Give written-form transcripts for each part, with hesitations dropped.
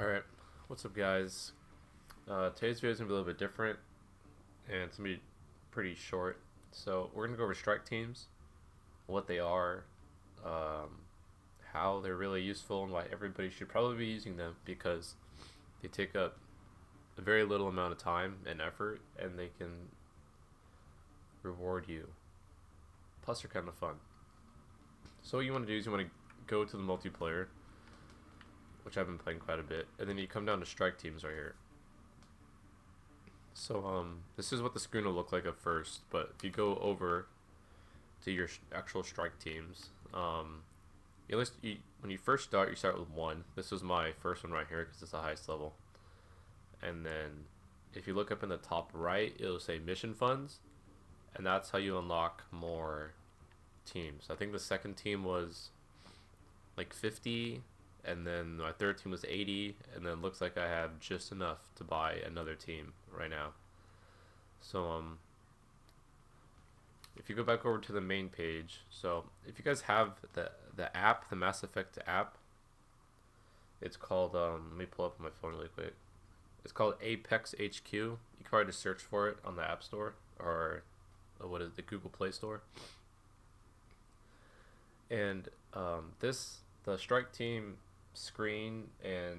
Alright, what's up guys? Today's video is going to be a little bit different and it's going to be pretty short. So we're going to go over strike teams, what they are, how they're really useful, and why everybody should probably be using them because they take up a very little amount of time and effort and they can reward you. Plus they're kind of fun. So what you want to do is you want to go to the multiplayer, which I've been playing quite a bit, and then you come down to strike teams right here. So this is what the screen will look like at first, but if you go over to your actual strike teams, when you first start, you start with 1. This is my first one right here because it's the highest level. And then if you look up in the top right, it'll say mission funds, and that's how you unlock more teams. I think the second team was like 50, and then my third team was 80, and then it looks like I have just enough to buy another team right now. So if you go back over to the main page, so if you guys have the app, the Mass Effect app, it's called let me pull up on my phone really quick. It's called Apex HQ. You can probably just search for it on the App Store or what is it, the Google Play Store. And the strike team screen and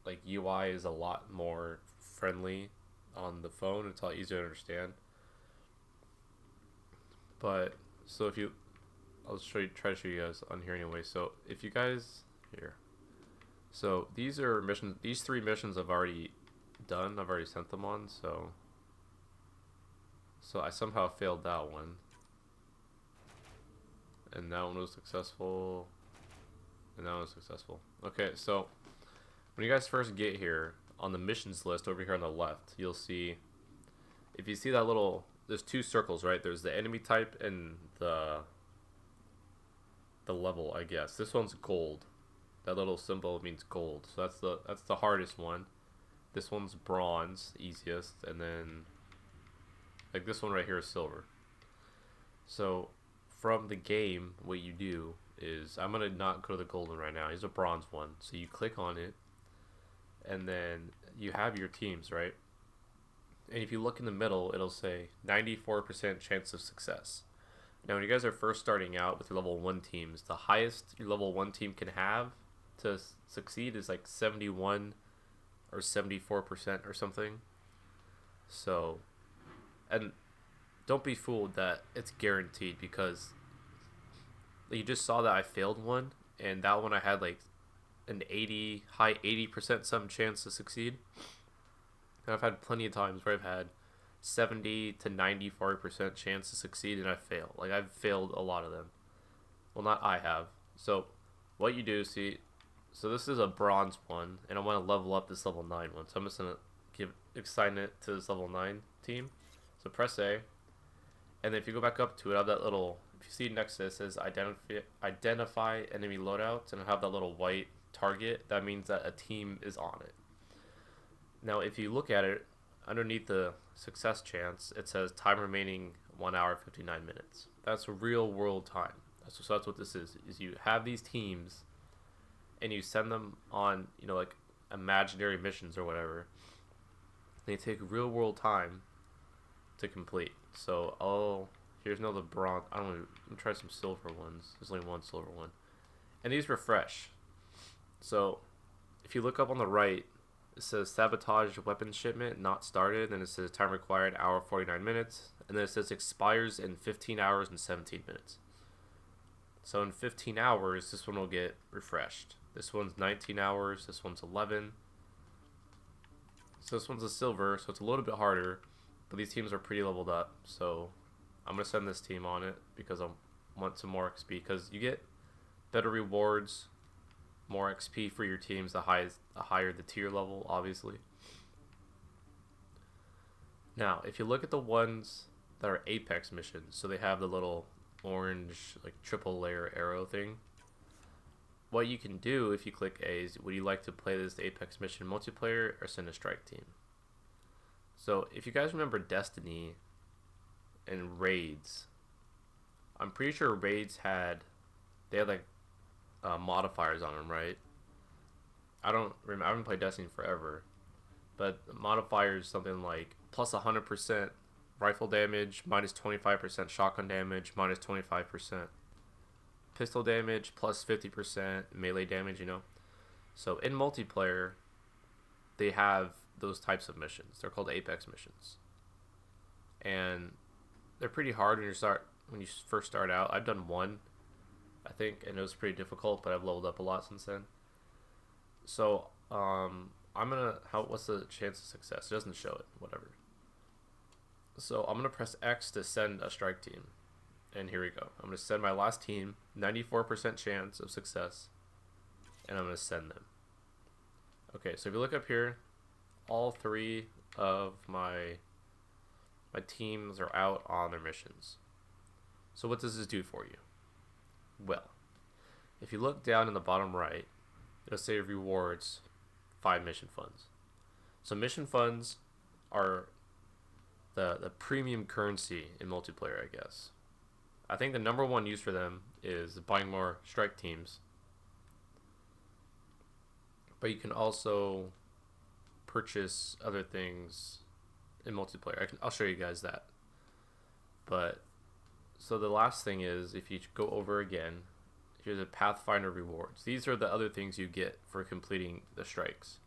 like UI is a lot more friendly on the phone. It's a lot easier to understand. But so I'll try to show you guys on here anyway. So if you guys here, so these are missions. These 3 missions I've already done. I've already sent them on. So I somehow failed that one, and that one was successful. And that was successful. Okay, so when you guys first get here, on the missions list over here on the left, you'll see, if you see that little, there's 2 circles, right? There's the enemy type and the level, I guess. This one's gold. That little symbol means gold. So that's the hardest one. This one's bronze, easiest, and then like this one right here is silver. So from the game, what you do is, I'm gonna not go to the golden right now. Here's a bronze one. So you click on it, and then you have your teams, right? And if you look in the middle, it'll say 94% chance of success. Now, when you guys are first starting out with your level 1 teams, the highest your level 1 team can have to succeed is like 71 or 74% or something. So, and don't be fooled that it's guaranteed, because you just saw that I failed one, and that one I had like an high 80% some chance to succeed. And I've had plenty of times where I've had 70 to 94% chance to succeed and I fail. Like, I've failed a lot of them. Well, not I have. So what you do, see, so this is a bronze one, and I want to level up this level 9 one. So I'm just gonna assign it to this level 9 team. So press A, and then if you go back up to it, I have that little, if you see next to it, it says identify enemy loadouts, and I have that little white target. That means that a team is on it. Now if you look at it, underneath the success chance, it says time remaining 1 hour 59 minutes. That's real world time. So that's what this is you have these teams and you send them on, like imaginary missions or whatever. They take real world time to complete. So here's another bronze. I'm gonna try some silver ones. There's only 1 silver one, and these refresh. So if you look up on the right, it says sabotage weapon shipment not started, and it says time required hour 49 minutes, and then it says expires in 15 hours and 17 minutes. So in 15 hours, this one will get refreshed. This one's 19 hours. This one's 11. So this one's a silver, so it's a little bit harder, but these teams are pretty leveled up. So I'm going to send this team on it because I want some more XP, because you get better rewards, more XP for your teams the higher the tier level, obviously. Now, if you look at the ones that are Apex missions, so they have the little orange like triple layer arrow thing. What you can do if you click A is, would you like to play this Apex mission multiplayer or send a strike team? So if you guys remember Destiny and raids, I'm pretty sure raids had like modifiers on them, right? I don't remember. I haven't played Destiny forever, but modifier is something like plus 100% rifle damage, minus 25% shotgun damage, minus 25% pistol damage, plus 50% melee damage. You know, so in multiplayer, they have those types of missions. They're called Apex missions, and they're pretty hard when you first start out. I've done one, I think, and it was pretty difficult, but I've leveled up a lot since then. So what's the chance of success? It doesn't show it, whatever. So I'm gonna press X to send a strike team, and here we go. I'm gonna send my last team, 94% chance of success, and I'm gonna send them. Okay, so if you look up here, all 3 of my teams are out on their missions. So what does this do for you? Well, if you look down in the bottom right, it'll say rewards 5 mission funds. So mission funds are the premium currency in multiplayer, I guess. I think the number one use for them is buying more strike teams. But you can also purchase other things in multiplayer. I'll show you guys that. But so the last thing is, if you go over again, here's a Pathfinder rewards. These are the other things you get for completing the strikes.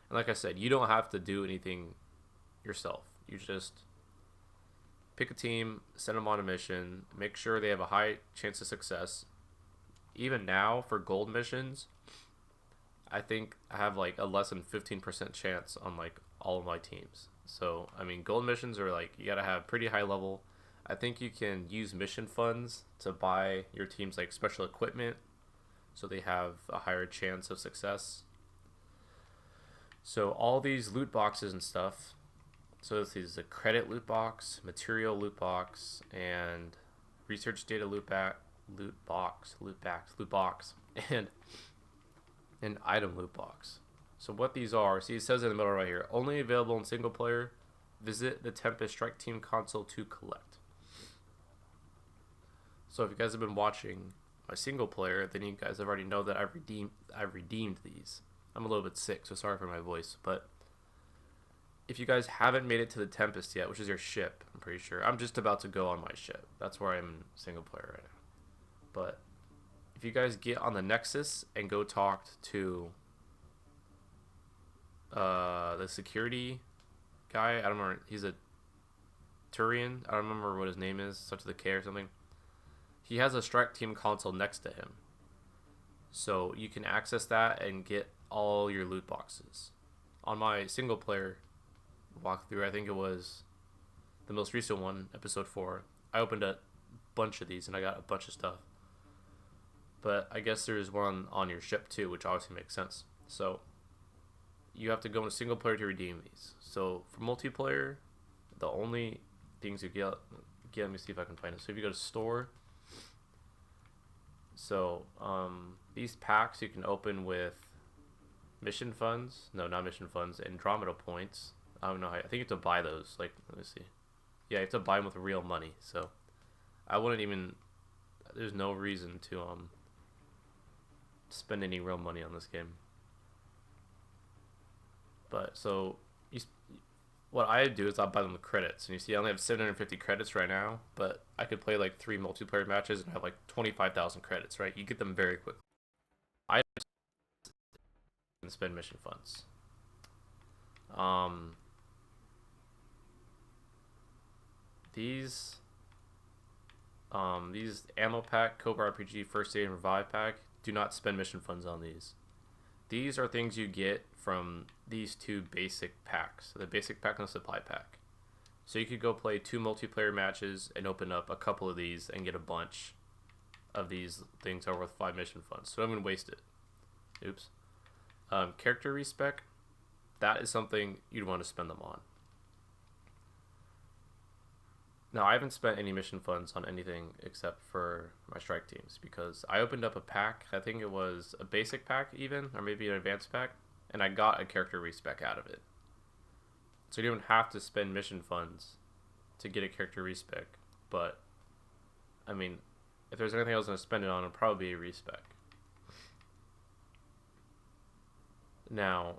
And like I said, you don't have to do anything yourself. You just pick a team, send them on a mission, make sure they have a high chance of success. Even now, for gold missions, I think I have like a less than 15% chance on like all of my teams. So, I mean, gold missions are like, you gotta have pretty high level. I think you can use mission funds to buy your teams like special equipment, so they have a higher chance of success. So all these loot boxes and stuff, so this is a credit loot box, material loot box, and research data loot box, and an item loot box. So what these are, see, it says in the middle right here, only available in single player. Visit the Tempest Strike Team console to collect. So if you guys have been watching my single player, then you guys have already know that I've redeemed these. I'm a little bit sick, so sorry for my voice. But if you guys haven't made it to the Tempest yet, which is your ship, I'm pretty sure. I'm just about to go on my ship. That's where I'm in single player right now. But if you guys get on the Nexus and go talk to the security guy, I don't remember, he's a Turian, I don't remember what his name is, such the K or something. He has a strike team console next to him, so you can access that and get all your loot boxes. On my single player walkthrough, I think it was the most recent one, episode 4, I opened a bunch of these and I got a bunch of stuff. But I guess there's one on your ship too, which obviously makes sense. So you have to go into single player to redeem these. So for multiplayer, the only things you get, let me see if I can find it. So if you go to store, so these packs you can open with mission funds. No, not mission funds. Andromeda points. I don't know how. I think you have to buy those. Like, let me see. Yeah, you have to buy them with real money. So I wouldn't even. There's no reason to spend any real money on this game. But so what I do is I'll buy them with credits, and you see I only have 750 credits right now, but I could play like 3 multiplayer matches and have like 25,000 credits, right? You get them very quickly. I can spend mission funds. These ammo pack, Cobra RPG, first aid and revive pack, do not spend mission funds on these. These are things you get from these 2 basic packs, the basic pack and the supply pack. So you could go play 2 multiplayer matches and open up a couple of these and get a bunch of these things that are worth 5 mission funds. So I'm going to waste it. Oops. Character respec, that is something you'd want to spend them on. Now, I haven't spent any mission funds on anything except for my strike teams, because I opened up a pack, I think it was a basic pack even, or maybe an advanced pack, and I got a character respec out of it. So you don't have to spend mission funds to get a character respec, but, I mean, if there's anything I was going to spend it on, it'd probably be a respec. Now,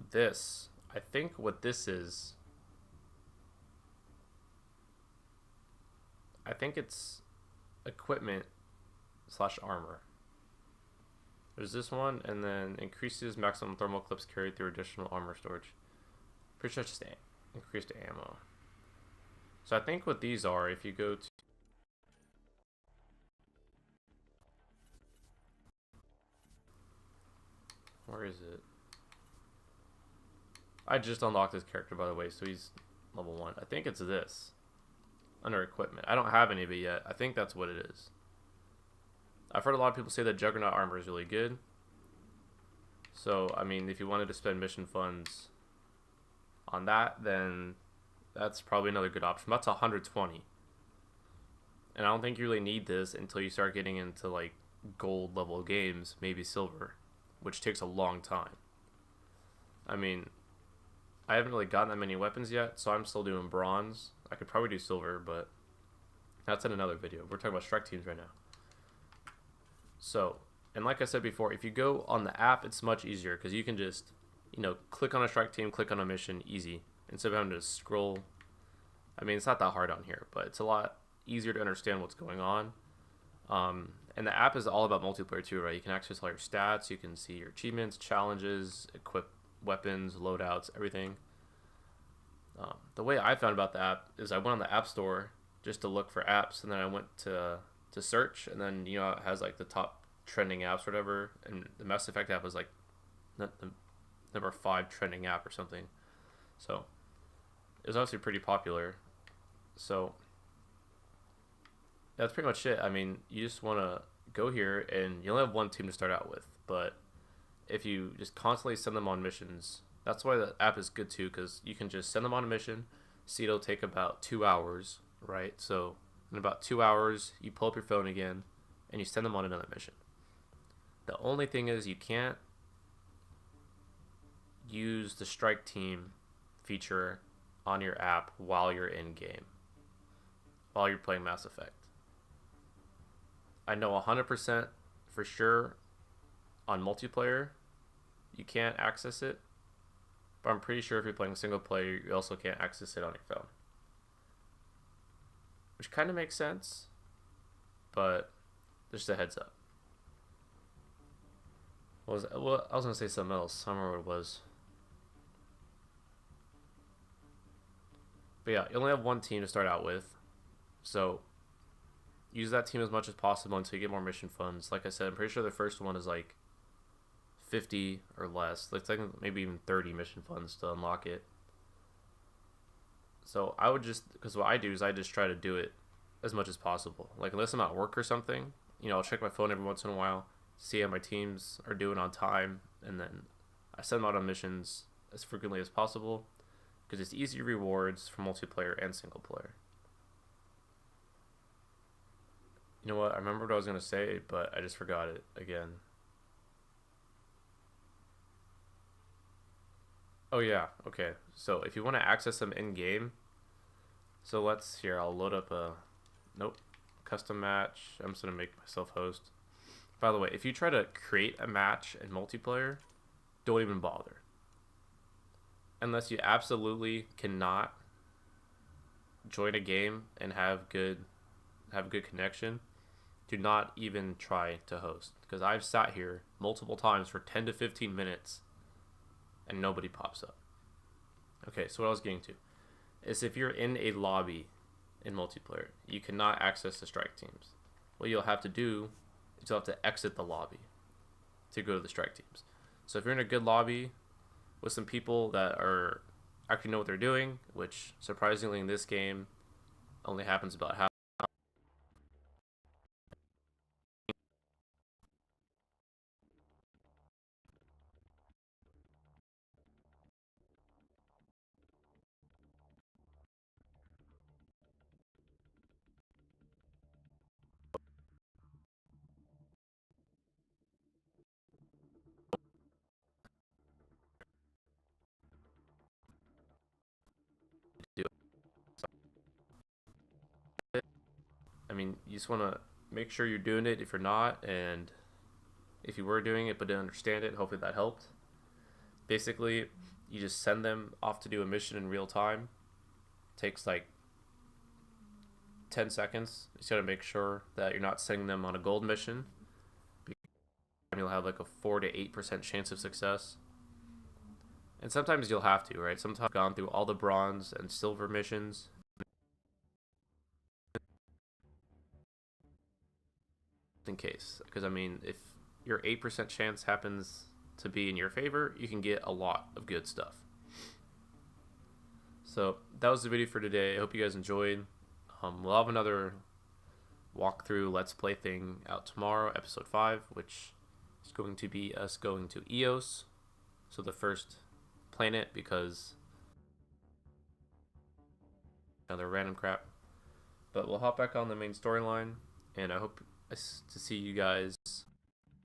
this, I think what this is, I think it's equipment slash armor. There's this one, and then increases maximum thermal clips carried through additional armor storage. Pretty sure it's just increased ammo. So I think what these are, if you go to... Where is it? I just unlocked this character, by the way, so he's level 1. I think it's this. Under equipment. I don't have any of it yet. I think that's what it is. I've heard a lot of people say that Juggernaut armor is really good. So, I mean, if you wanted to spend mission funds on that, then that's probably another good option. That's 120. And I don't think you really need this until you start getting into, like, gold level games, maybe silver, which takes a long time. I mean, I haven't really gotten that many weapons yet, so I'm still doing bronze. I could probably do silver, but that's in another video. We're talking about strike teams right now. So, and like I said before, if you go on the app, it's much easier because you can just, you know, click on a strike team, click on a mission, easy. Instead of having to scroll. I mean, it's not that hard on here, but it's a lot easier to understand what's going on. And the app is all about multiplayer too, right? You can access all your stats, you can see your achievements, challenges, equip weapons, loadouts, everything. The way I found about the app is I went on the App Store just to look for apps, and then I went to search, and then, you know, it has like the top trending apps or whatever, and the Mass Effect app was like the number 5 trending app or something. So it was obviously pretty popular. So that's pretty much it. I mean, you just want to go here, and you only have one team to start out with, but if you just constantly send them on missions, that's why the app is good too, because you can just send them on a mission. See, it'll take about 2 hours, right? So in about 2 hours, you pull up your phone again, and you send them on another mission. The only thing is you can't use the strike team feature on your app while you're in game, while you're playing Mass Effect. I know 100% for sure on multiplayer you can't access it, but I'm pretty sure if you're playing single player you also can't access it on your phone, which kind of makes sense, but just a heads up. I was gonna say something else. I don't remember what it was. But yeah, you only have one team to start out with, so use that team as much as possible until you get more mission funds. Like I said, I'm pretty sure the first one is like 50 or less. It's like maybe even 30 mission funds to unlock it. So I would just, because what I do is I just try to do it as much as possible. Like, unless I'm at work or something, you know, I'll check my phone every once in a while, see how my teams are doing on time, and then I send them out on missions as frequently as possible, because it's easy rewards for multiplayer and single player. You know what? I remember what I was going to say, but I just forgot it again. Oh yeah, okay. So if you want to access them in-game, so I'll load up a, nope, custom match. I'm just going to make myself host. By the way, if you try to create a match in multiplayer, don't even bother. Unless you absolutely cannot join a game and have good connection, do not even try to host, because I've sat here multiple times for 10 to 15 minutes and nobody pops up. Okay, so what I was getting to is, if you're in a lobby in multiplayer, you cannot access the strike teams. What you'll have to do is you'll have to exit the lobby to go to the strike teams. So if you're in a good lobby with some people that are actually know what they're doing, which surprisingly in this game only happens about half. I mean, you just want to make sure you're doing it if you're not, and if you were doing it but didn't understand it, hopefully that helped. basically, you just send them off to do a mission in real time. Takes like 10 seconds. You just gotta make sure that you're not sending them on a gold mission. You'll have like a 4 to 8% chance of success. And sometimes you'll have to, right? Sometimes I've gone through all the bronze and silver missions. In case. Because, I mean, if your 8% chance happens to be in your favor, you can get a lot of good stuff. So, that was the video for today. I hope you guys enjoyed. We'll have another walkthrough Let's Play thing out tomorrow, episode 5, which is going to be us going to Eos. So, the first planet, because another random crap. But we'll hop back on the main storyline, and I hope to see you guys